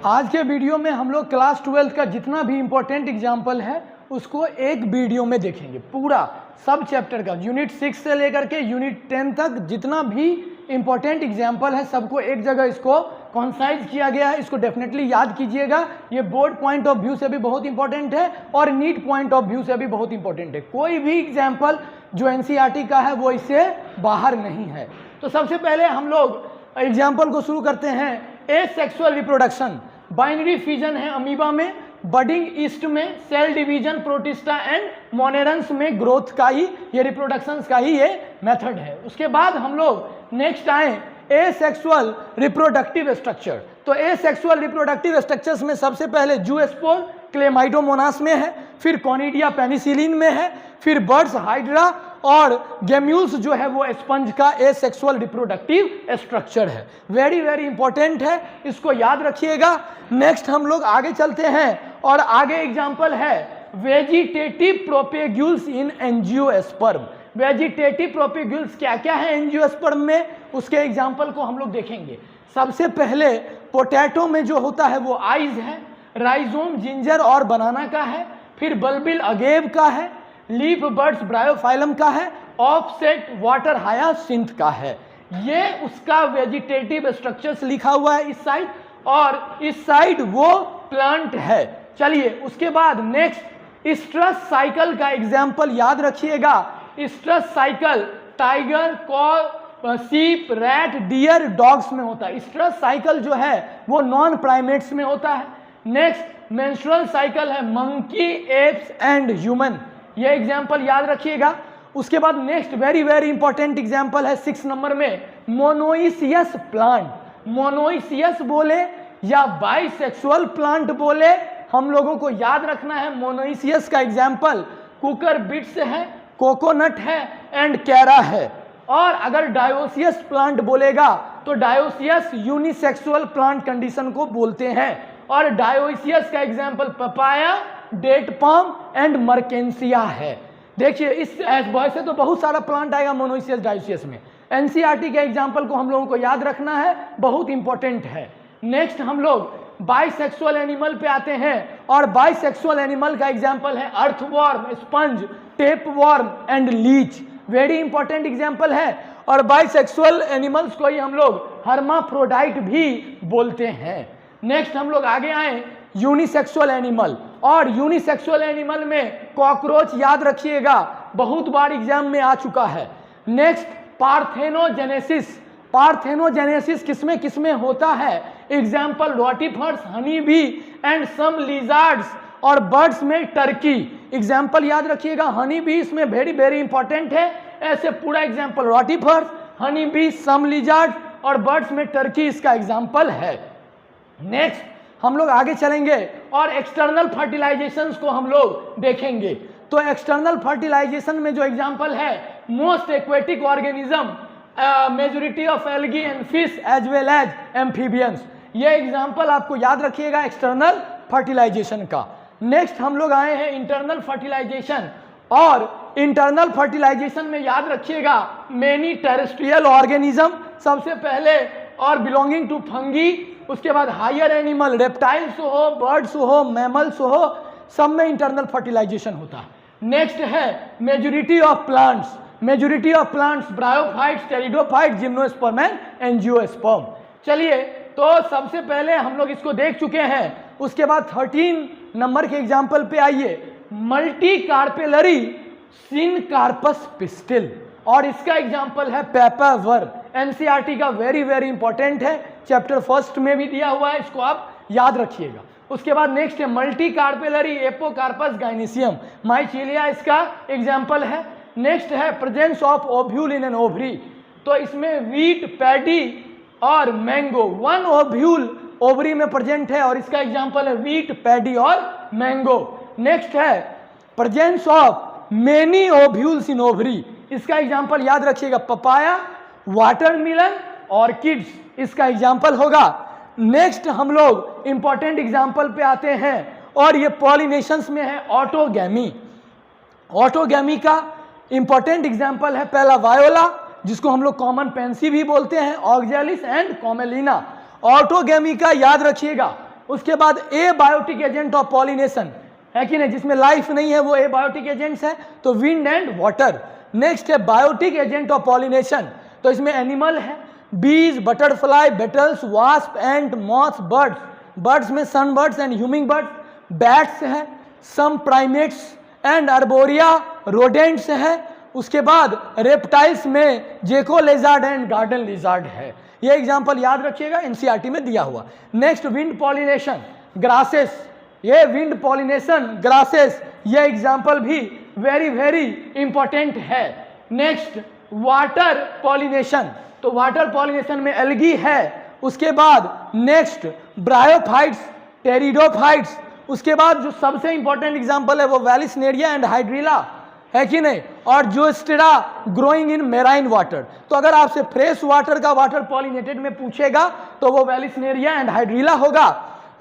आज के वीडियो में हम लोग क्लास 12 का जितना भी इम्पोर्टेंट एग्जाम्पल है उसको एक वीडियो में देखेंगे। पूरा सब चैप्टर का यूनिट 6 से लेकर के यूनिट 10 तक जितना भी इम्पोर्टेंट एग्जाम्पल है सबको एक जगह इसको कॉन्साइज किया गया है। इसको डेफिनेटली याद कीजिएगा। ये बोर्ड पॉइंट ऑफ व्यू से भी बहुत इंपॉर्टेंट है और नीट पॉइंट ऑफ व्यू से भी बहुत इंपॉर्टेंट है। कोई भी एग्जाम्पल जो एनसीईआरटी का है वो इससे बाहर नहीं है। तो सबसे पहले हम लोग एग्जाम्पल को शुरू करते हैं। एसेक्सुअल रिप्रोडक्शन, बाइनरी फिजन है अमीबा में, बडिंग ईस्ट में, सेल डिवीजन प्रोटिस्टा एंड मोनेरंस में ग्रोथ का ही ये रिप्रोडक्शन का ही ये मेथड है। उसके बाद हम लोग नेक्स्ट आए एसेक्सुअल रिप्रोडक्टिव स्ट्रक्चर। तो एसेक्सुअल रिप्रोडक्टिव स्ट्रक्चर्स में सबसे पहले जूस्पोर क्लेमाइडोमोनास में है, फिर कॉनिडिया पेनिसिलिन में है, फिर बर्ड्स हाइड्रा और गेम्यूल्स जो है वो स्पंज का एसेक्सुअल रिप्रोडक्टिव स्ट्रक्चर है। वेरी वेरी इंपॉर्टेंट है, इसको याद रखिएगा। नेक्स्ट हम लोग आगे चलते हैं और आगे एग्जांपल है वेजिटेटिव प्रोपेग्यूल्स इन एंजियोस्पर्म। वेजिटेटिव प्रोपेग्यूल्स क्या क्या है एंजियोस्पर्म में, उसके एग्जांपल को हम लोग देखेंगे। सबसे पहले पोटैटो में जो होता है वो आइज है, राइजोम जिंजर और बनाना का है, फिर बल्बिल अगेव का है, लीफ बर्ड्स ब्रायोफाइलम का है, ऑफसेट वाटर हायासिंथ का है। ये उसका वेजिटेटिव स्ट्रक्चर्स लिखा हुआ है इस साइड, और इस साइड वो प्लांट है। चलिए उसके बाद नेक्स्ट स्ट्रस साइकिल का एग्जाम्पल याद रखिएगा। स्ट्रस साइकिल टाइगर, कॉ, सीप, रैट, डियर, डॉग्स में होता है। स्ट्रस साइकिल जो है वो नॉन प्राइमेट्स में होता है। नेक्स्ट मेंस्ट्रुअल साइकिल है मंकी, एप्स एंड ह्यूमन। ये एग्जाम्पल याद रखिएगा। उसके बाद next very very important example है 6 नंबर में मोनोइसियस प्लांट। मोनोइसियस बोले या बाइसेक्सुअल प्लांट बोले, हम लोगों को याद रखना है मोनोइसियस का एग्जाम्पल कुकर बिट्स है, कोकोनट है एंड कैरा है। और अगर डायोसियस प्लांट बोलेगा तो डायोसियस यूनिसेक्सुअल प्लांट कंडीशन को बोलते हैं। और डायोसियस का example papaya, date palm and marchantia है। देखिए इस वैसे तो बहुत सारा प्लांट आएगा मोनोइसियस डायोसियस में। एनसीईआरटी के एग्जाम्पल को हम लोगों को याद रखना है, बहुत इंपॉर्टेंट है। नेक्स्ट हम लोग बाइसेक्सुअल एनिमल पे आते हैं और बाइसेक्सुअल एनिमल का एग्जाम्पल है earthworm, sponge, tapeworm and Leach. Very important example है। और बाइसेक्सुअल एनिमल्स को ही हम लोग हर्माफ्रोडाइट भी बोलते हैं। नेक्स्ट हम लोग आगे आए यूनिसेक्सुअल एनिमल, और यूनिसेक्सुअल एनिमल में कॉकरोच याद रखिएगा, बहुत बार एग्जाम में आ चुका है। Next parthenogenesis. पार्थेनोजेनेसिस किसमें किसमें होता है, example rotifers, honey bee and some lizards, और बर्ड्स में टर्की। एग्जाम्पल याद रखिएगा, हनी बी इसमें वेरी वेरी इंपॉर्टेंट है। ऐसे पूरा example rotifers, honey bee, some lizards और बर्ड्स में टर्की इसका एग्जाम्पल है। नेक्स्ट हम लोग आगे चलेंगे और एक्सटर्नल फर्टिलाइजेशंस को हम लोग देखेंगे। तो एक्सटर्नल फर्टिलाइजेशन में जो एग्जांपल है most aquatic organism, majority of algae and fish as well as amphibians. ये एग्जांपल आपको याद रखिएगा एक्सटर्नल फर्टिलाइजेशन का। नेक्स्ट हम लोग आए हैं इंटरनल फर्टिलाइजेशन, और इंटरनल फर्टिलाइजेशन में याद रखिएगा मेनी टेरेस्ट्रियल ऑर्गेनिज्म सबसे पहले, और बिलोंगिंग टू फंगी। उसके बाद हायर एनिमल, रेप्टाइल्स हो, बर्ड्स हो, मैमल्स हो, सब में इंटरनल फर्टिलाइजेशन होता है। नेक्स्ट है majority of plants. Majority of plants bryophytes, pteridophytes, gymnosperm and angiosperm. चलिए तो सबसे पहले हम लोग इसको देख चुके हैं। उसके बाद 13 नंबर के एग्जाम्पल पे आइए, मल्टी कार्पेलरी सिनकार्पस पिस्टिल, और इसका एग्जाम्पल है पेपावर। एनसीईआरटी का वेरी वेरी इंपॉर्टेंट है, चैप्टर 1 में भी दिया हुआ है, इसको आप याद रखिएगा। उसके बाद नेक्स्ट है मल्टी कार्पेलरी एपोकार्पस गाइनेसियम, माइचेलिया इसका एग्जाम्पल है। नेक्स्ट है presence of ovule in an ovary. तो इसमें वीट, पैडी और मैंगो, 1 ओव्यूल ओवरी में प्रेजेंट है और इसका एग्जाम्पल है वीट, पैडी और मैंगो। नेक्स्ट है presence of many ovules in ovary, इसका एग्जाम्पल याद रखिएगा पपाया, वाटरमेलन, ऑर्किड्स इसका एग्जाम्पल होगा। नेक्स्ट हम लोग इंपॉर्टेंट एग्जाम्पल पे आते हैं और ये पॉलिनेशंस में है ऑटोगैमी। ऑटोगैमी का इंपॉर्टेंट एग्जाम्पल है पहला वायोला, जिसको हम लोग कॉमन पेंसी भी बोलते हैं, ऑक्जेलिस एंड कॉमेलिना। ऑटोगैमी का याद रखिएगा उसके बाद ए बायोटिक एजेंट ऑफ पॉलिनेशन है कि नहीं, जिसमें लाइफ नहीं है वो ए बायोटिक एजेंट्स है, तो विंड एंड वाटर। नेक्स्ट है बायोटिक एजेंट ऑफ पॉलिनेशन, तो इसमें एनिमल है, bees, butterfly, beetles, wasp, and moth, birds, birds में sun birds and humming birds, bats है, some primates and arboreal, rodents है। उसके बाद रेप्टाइल्स में जेको लेजार्ड एंड गार्डन लिजार्ड है। ये एग्जांपल याद रखिएगा, एनसीईआरटी में दिया हुआ। नेक्स्ट विंड पॉलिनेशन, ग्रासेस, ये विंड पॉलिनेशन ग्रासेस, ये एग्जांपल भी वेरी वेरी इंपॉर्टेंट है। नेक्स्ट वाटर पॉलिनेशन, तो वाटर पॉलिनेशन में एल्गी है। उसके बाद नेक्स्ट ब्रायोफाइट्स, टेरिडोफाइट्स, उसके बाद जो सबसे इंपॉर्टेंट एग्जांपल है वो वैलिसनेरिया एंड हाइड्रिला है कि नहीं, और Zostera growing in marine water. तो अगर आपसे फ्रेश वाटर का वाटर पॉलिनेटेड में पूछेगा तो वो वैलिसनेरिया एंड हाइड्रिला होगा,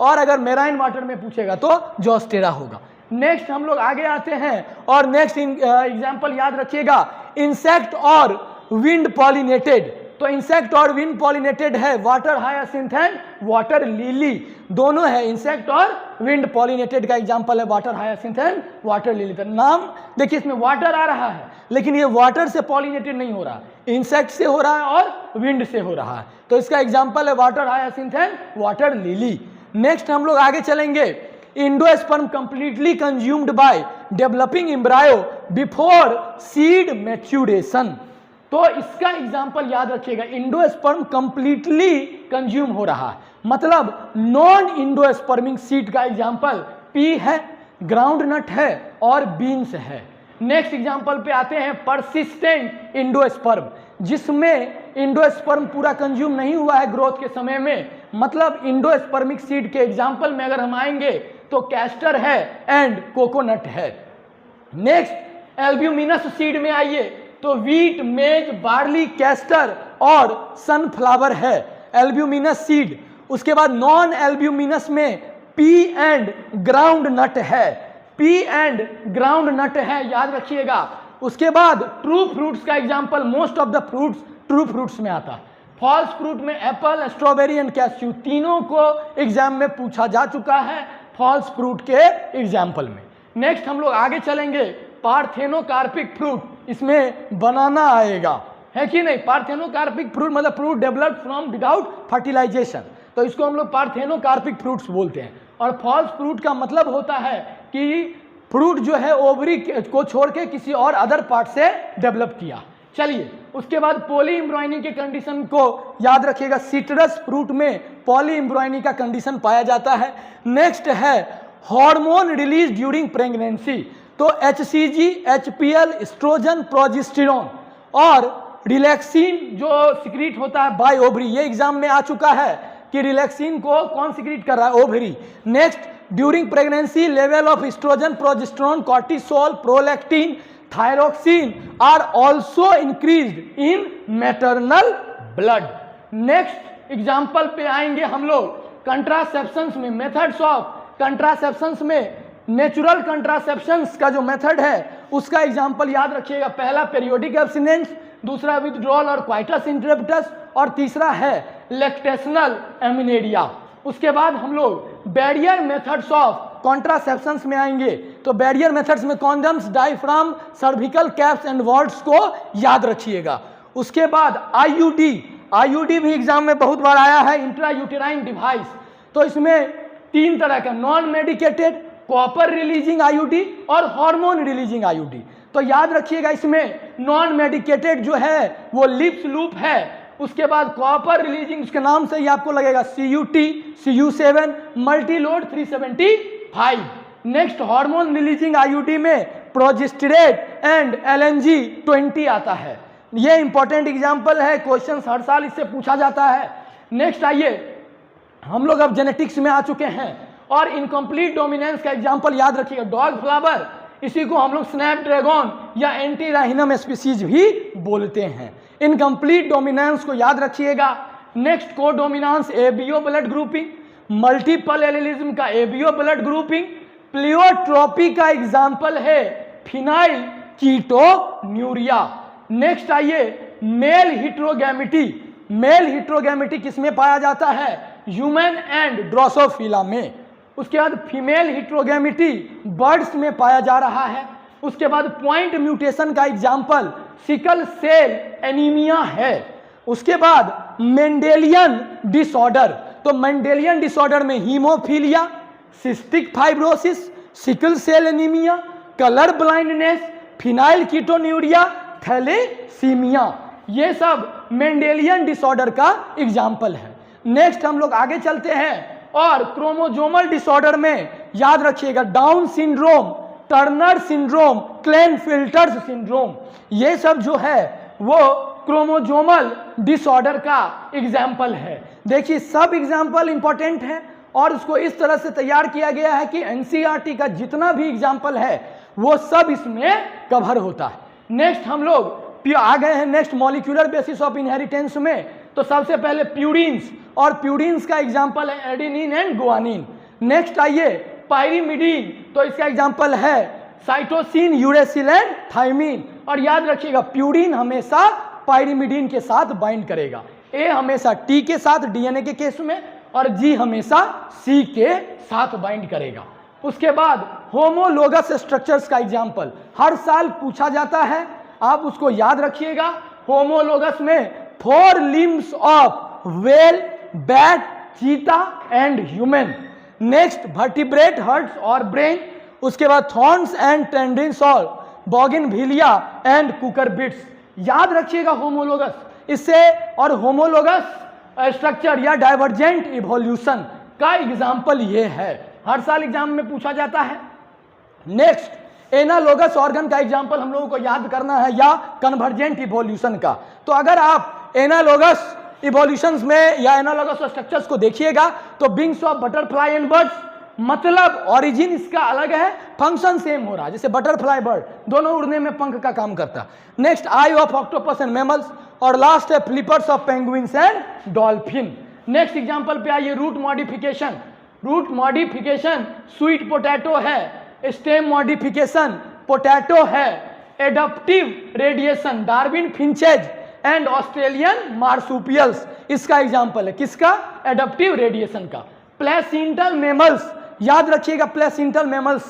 और अगर मेराइन वाटर में पूछेगा तो जोस्टेरा होगा। नेक्स्ट हम लोग आगे आते हैं, और नेक्स्ट एग्जांपल याद रखिएगा, इंसेक्ट और विंड पॉलिनेटेड। तो इंसेक्ट और विंड पॉलिनेटेड है water hyacinth and water lily, दोनों है। इंसेक्ट और विंड पॉलिनेटेड का एग्जांपल है water hyacinth and water lily. तो नाम देखिए, इसमें वाटर आ रहा है, लेकिन ये वाटर से पॉलिनेटेड नहीं हो रहा, इंसेक्ट से हो रहा है और विंड से हो रहा है। तो इसका एग्जांपल है water hyacinth and water lily. Next हम लोग आगे चलेंगे, endosperm completely consumed by developing embryo before seed maturation. तो इसका एग्जांपल याद रखिएगा, इंडोस्पर्म कंप्लीटली कंज्यूम हो रहा है, मतलब नॉन इंडोस्पर्मिंग सीड का एग्जांपल पी है, ग्राउंड नट है और बीन्स है। नेक्स्ट एग्जांपल पे आते हैं, परसिस्टेंट इंडोस्पर्म, जिसमें इंडोस्पर्म पूरा कंज्यूम नहीं हुआ है ग्रोथ के समय में, मतलब इंडोस्पर्मिक सीड के एग्जांपल में अगर हम आएंगे तो कैस्टर है एंड कोकोनट है। नेक्स्ट एल्ब्यूमिनस सीड में आइए तो वीट, मेज, बार्ली, कैस्टर और सनफ्लावर है एल्ब्यूमिनस सीड। उसके बाद नॉन एल्ब्यूमिनस में पी एंड ग्राउंड नट है, पी एंड ग्राउंड नट है, याद रखिएगा। उसके बाद ट्रू फ्रूट्स का example, most of the fruits true fruits में आता है। फॉल्स फ्रूट में एप्पल, स्ट्रॉबेरी एंड कैश्यू, तीनों को एग्जाम में पूछा जा चुका है फॉल्स फ्रूट के एग्जाम्पल में। नेक्स्ट हम लोग आगे चलेंगे, पार्थेनोकार्पिक फ्रूट, इसमें बनाना आएगा, है कि नहीं। पार्थेनोकार्पिक फ्रूट मतलब fruit developed from without fertilization, तो इसको हम लोग पार्थेनोकार्पिक फ्रूट्स बोलते हैं। और फॉल्स फ्रूट का मतलब होता है कि फ्रूट जो है ओवरी को छोड़ के किसी और अदर पार्ट से डेवलप किया। चलिए, उसके बाद पॉली एम्ब्रॉयनी के कंडीशन को याद रखिएगा, सिट्रस फ्रूट में पॉली एम्ब्रॉयनी का कंडीशन पाया जाता है। नेक्स्ट है हार्मोन रिलीज ड्यूरिंग प्रेगनेंसी, तो HCG, HPL, एस्ट्रोजन, प्रोजेस्टेरोन और रिलैक्सिन जो सिक्रीट होता है बाय ओवरी, ये एग्जाम में आ चुका है कि रिलैक्सिन को कौन सिक्रीट कर रहा है, ovary. Next during pregnancy level of estrogen, progesterone, cortisol, prolactin, thyroxine are also increased in maternal blood. Next example पे आएंगे हम लोग कंट्रासेप्शंस में, मेथड्स ऑफ कंट्रासेप्शंस में नेचुरल कंट्रासेप्शंस का जो मेथड है उसका एग्जाम्पल याद रखिएगा। पहला पेरियोडिक एब्सिनेंस, दूसरा विथड्रॉल और क्वाइटस इंटरप्टस, और तीसरा है लैक्टेशनल एमिनेरिया। उसके बाद हम लोग बैरियर मेथड्स ऑफ कॉन्ट्रासेप्शंस में आएंगे, तो बैरियर मेथड्स में condoms, diaphragm, cervical caps and valves को याद रखिएगा। उसके बाद आईयूडी भी एग्जाम में बहुत बार आया है, इंट्रा यूटेराइन डिवाइस, तो इसमें तीन तरह का, non medicated, copper releasing IUD और हार्मोन रिलीजिंग आईयूडी। तो याद रखिएगा, इसमें नॉन मेडिकेटेड जो है वो लिप्स लूप है। उसके बाद कॉपर रिलीजिंग, उसके नाम से ही आपको लगेगा CUT, CU7, Multiload 375। Next hormone releasing IUD में प्रोजेस्टेरेट एंड LNG 20 आता है। ये इंपॉर्टेंट एग्जाम्पल है, क्वेश्चन हर साल इससे पूछा जाता है। नेक्स्ट आइए, हम लोग अब जेनेटिक्स में आ चुके हैं, और इनकम्प्लीट डोमिनेंस का एग्जाम्पल याद रखिएगा, डॉग फ्लावर, इसी को हम लोग स्नैपड्रैगन या एंटीराइनम स्पीसीज भी बोलते हैं। इनकम्प्लीट डोमिनेंस को याद रखिएगा। नेक्स्ट को dominance ABO blood grouping, multiple allelism का एबीओ ब्लड ग्रुपिंग, प्लियोट्रोपी का एग्जाम्पल है फिनाइल कीटोन्यूरिया। नेक्स्ट आइए, मेल हिट्रोगैमिटी, मेल हिट्रोगैमिटी किसमें पाया जाता है, ह्यूमन एंड ड्रोसोफिला में। उसके बाद फीमेल हिट्रोगेमिटी बर्ड्स में पाया जा रहा है। उसके बाद पॉइंट म्यूटेशन का एग्जाम्पल सिकल सेल एनीमिया है। उसके बाद मेंडेलियन डिसऑर्डर, तो मेंडेलियन डिसऑर्डर में haemophilia, cystic fibrosis, sickle cell anaemia, colour blindness, phenylketonuria, thalassaemia, ये सब मेंडेलियन डिसऑर्डर का एग्जाम्पल है। नेक्स्ट हम लोग आगे चलते हैं और क्रोमोजोमल डिसऑर्डर में याद रखिएगा Down syndrome, Turner syndrome, Klinefelter's syndrome, ये सब जो है वो क्रोमोजोमल डिसऑर्डर का एग्जाम्पल है। देखिए सब एग्जाम्पल इंपॉर्टेंट है और उसको इस तरह से तैयार किया गया है कि एनसीईआरटी का जितना भी एग्जाम्पल है वो सब इसमें कवर होता है। नेक्स्ट हम लोग आ गए हैं next molecular basis of inheritance में। तो सबसे पहले प्यूरिन्स, और प्यूरिन्स का एग्जाम्पल है एडेनिन एंड गुआनिन। नेक्स्ट आइए पायरिमिडीन, तो इसका एग्जाम्पल है साइटोसिन, यूरेसिल एंड थायमिन। और याद रखिएगा प्यूरिन हमेशा पायरिमिडीन के साथ बाइंड करेगा, ए हमेशा टी के साथ डीएनए के केस में और जी हमेशा सी के साथ बाइंड करेगा। उसके बाद होमोलोगस स्ट्रक्चर्स का एग्जाम्पल हर साल पूछा जाता है, आप उसको याद रखिएगा। होमोलोगस में 4 limbs of whale, bat, cheetah and human. Next vertebrate hearts और ब्रेन। उसके बाद थॉर्न्स एंड टेंडिन्स और बॉगिनविलिया एंड कुकरबिट्स। याद रखिएगा होमोलोगस, इससे और होमोलोगस स्ट्रक्चर या डाइवर्जेंट इवोल्यूशन का एग्जाम्पल ये है, हर साल एग्जाम में पूछा जाता है। नेक्स्ट एनालोगस ऑर्गन का एग्जाम्पल हम लोगों को याद करना है या कन्वर्जेंट इवोल्यूशन का। तो अगर आप एनालोगस इवोल्यूशंस में या एनालोगस स्ट्रक्चर्स को देखिएगा तो wings of butterfly and birds, मतलब ओरिजिन इसका अलग है, फंक्शन सेम हो रहा है, जैसे बटरफ्लाई बर्ड दोनों उड़ने में पंख का काम करता है। Next eye of octopus and mammals, और लास्ट है flippers of penguins and dolphin. Next example पे आइए root modification. Root modification sweet potato है, स्टेम मॉडिफिकेशन पोटैटो है, adaptive radiation Darwin finches and Australian marsupials इसका एग्जाम्पल है, किसका? Adaptive radiation का। प्लेसेंटल मेमल्स, याद रखिएगा प्लेसेंटल मेमल्स,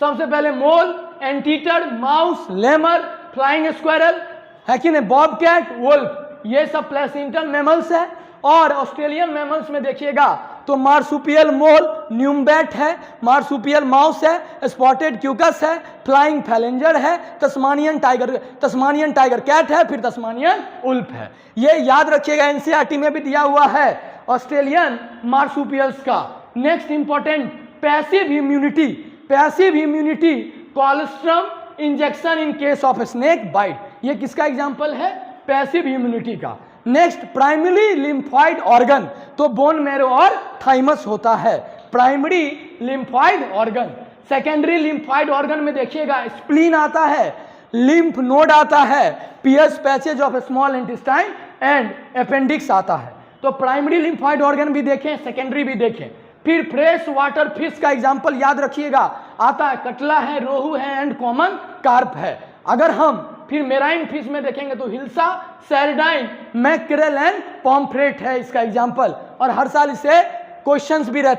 सबसे पहले mole, anteater, mouse, lemur, flying squirrel है कि नहीं, बॉबकैट, वुल्फ, ये सब प्लेसेंटल मेमल्स है। और ऑस्ट्रेलियन मेमल्स में देखिएगा तो मार्सुपियल मोल, न्यूमबैट है, मार्सुपियल माउस है, स्पॉटेड क्यूकस है, फ्लाइंग फैलेंजर है, तस्मानियन टाइगर कैट है, फिर तस्मानियन उल्फ है। ये याद रखिएगा, एनसीईआरटी में भी दिया हुआ है ऑस्ट्रेलियन मार्सुपियल्स का। Next important passive immunity, passive immunity colostrum injection in case of snake bite, ये किसका एग्जाम्पल है? पैसिव इम्यूनिटी का। नेक्स्ट प्राइमरी लिम्फॉइड ऑर्गन, तो बोन मैरो और थाइमस होता है primary lymphoid organ. Secondary lymphoid organ में देखिएगा स्प्लीन आता है, लिम्फ नोड आता है, Peyer's patches of small intestine and appendix आता है। तो प्राइमरी लिम्फॉइड ऑर्गन भी देखें, सेकेंडरी भी देखें। फिर फ्रेश वाटर फिश का एग्जाम्पल याद रखिएगा आता है, कटला है, रोहू है एंड कॉमन कार्प है। अगर हम फिर मेराइन फिश में देखेंगे तो हिल्सा, सैरडाइन, मैक्रेल एंड पॉम्फ्रेट है इसका एग्जाम्पल, और हर साल इससे क्वेश्चंस भी रहते हैं।